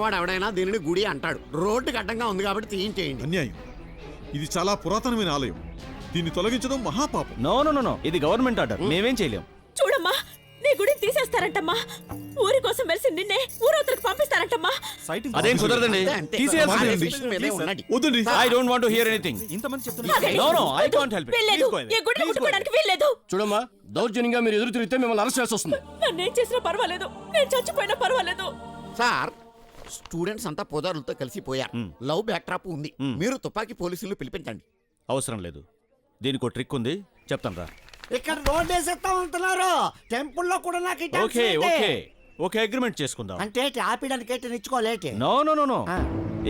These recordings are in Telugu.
వాడు ఎవడైనా దీనిని గుడి అంటాడు. రోడ్డుకి అడ్డంగా ఉంది కాబట్టి తీయించేయండి. అన్యాయం. ఇది చాలా పురాతనమైన ఆలయం. దీన్ని తొలగించడం మహాపాపం. నో నో నో నో, ఇది గవర్నమెంట్ ఆర్డర్, మేమేం చేయలేం. చూడమ్మా, నీ గుడిని తీసేస్తారంటమ్మా. ఊరి కోసం వెలిసి నిన్నే ఊరవతలకు పంపిస్తారంటమ్మా. అదేం కుదరదండి, తీసేయాల్సిందే. డిసిషన్ మీదే ఉండండి. వద్దండి. I don't want to hear anything. ఆగండి. No no, I can't help it. వీల్లేదు, Please go ఈ away. గుడిని ముట్టుకోవడానికి వీల్లేదు. చూడమ్మా, దౌర్జన్యంగా మీరు ఎదురు తిరిగితే మిమ్మల్ని అరెస్ట్ చేసి వస్తుంది. నన్నేం చేసినా పర్వాలేదు, నేను చచ్చిపోయినా పర్వాలేదు. సార్, స్టూడెంట్స్ అంతా పోదారులతో కలిసిపోయారు. లవ్ బ్యాక్ ట్రాప్ ఉంది. మీరు తుపాకీ పోలీసులు పిలిపించండి. అవసరం లేదు, దీనికి ఒక ట్రిక్ ఉంది, చెప్తాను రా. ఇక్కడ రోడ్ వేసేస్తా ఉంటున్నారు. టెంపుల్లో కూడా నాకు ఈ ఓకే టెన్షన్ ఓకే ఏంటి? ఓకే, అగ్రిమెంట్ చేసుకుందాం. అంటే ఆపిడానికి ఏంటి నిచ్చుకోలేటి? నో నో నో నో,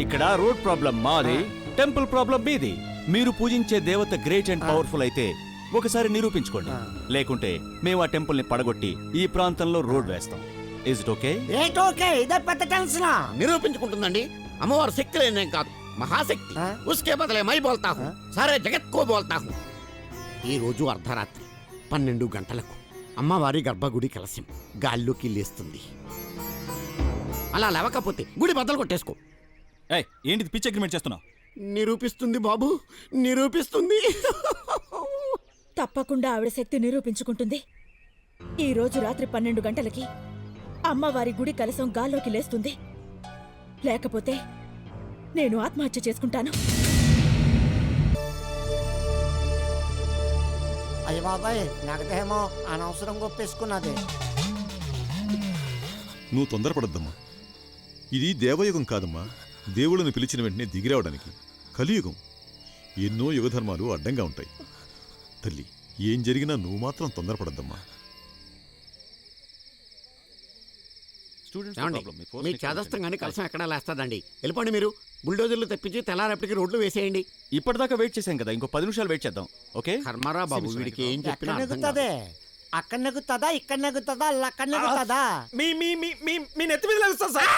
ఇక్కడ రోడ్ ప్రాబ్లం మాది, టెంపుల్ ప్రాబ్లం మీది. మీరు పూజించే దేవత గ్రేట్ అండ్ పవర్ఫుల్ అయితే ఒకసారి నిరూపించుకోండి, లేకుంటే మేము ఆ టెంపుల్ ని పడగొట్టి ఈ ప్రాంతంలో రోడ్ వేస్తాం. Is it okay? ఏంటి ఓకే? ఇదే పెద్ద టెన్షన్. నిరూపించుకుంటుందండి. అమ్మవారు శక్తి లేనేం కాదు, మహాశక్తి. ఉస్కే బదలే మై బోల్తా హూ, సారే జగత్ కో బోల్తా హూ. ఈ రోజు అర్ధరాత్రి 12 గంటలకు అమ్మవారి గర్భగుడి కలశం గాల్లోకి లేస్తుంది. అలా లేవకపోతే గుడి బద్దలు కొట్టేసుకో. ఏంటి పిచ్ అగ్రిమెంట్ చేస్తున్నావు? నిరూపిస్తుంది బాబు, నిరూపిస్తుంది. తప్పకుండా ఆవిడ శక్తి నిరూపించుకుంటుంది. ఈ రోజు రాత్రి 12 గంటలకి అమ్మవారి గుడి కలసం గాల్లోకి లేస్తుంది. లేకపోతే నేను ఆత్మహత్య చేసుకుంటాను. అయ్య బాబాయ్, నాకదేమో అనవసరం గొప్పేసుకున్నది. నువ్వు తొందరపడద్దమ్మా. ఇది దేవయుగం కాదమ్మా. దేవుళ్ళని పిలిచిన వెంటనే దిగిరావడానికి. కలియుగం. ఎన్నో యుగధర్మాలు అడ్డంగా ఉంటాయి. తల్లి, ఏం జరిగినా నువ్వు మాత్రం తొందరపడద్దమ్మా. ఏమండి, మీ చేదస్తంగానే కలసం ఎక్కడా లేస్తాదండి. వెళ్ళిపోండి మీరు. బుల్డోజర్లు తెప్పించి తెల్లారప్పటికి రోడ్లు వేసేయండి. ఇప్పటిదాకా వెయిట్ చేశాం కదా, ఇంకో 10 నిమిషాలు వెయిట్ చేద్దాం. ఓకే? కర్మరా బాబు, వీడికి ఏం ఎక్కడ చెప్పినా అర్థం కాదు. నెగుతుంది? అక్కడ నెగుతుందా, ఇక్కడ నెగుతుందా, అక్కడ నెగుతుందా? మీ నెత్తి మీద లేస్తా సార్.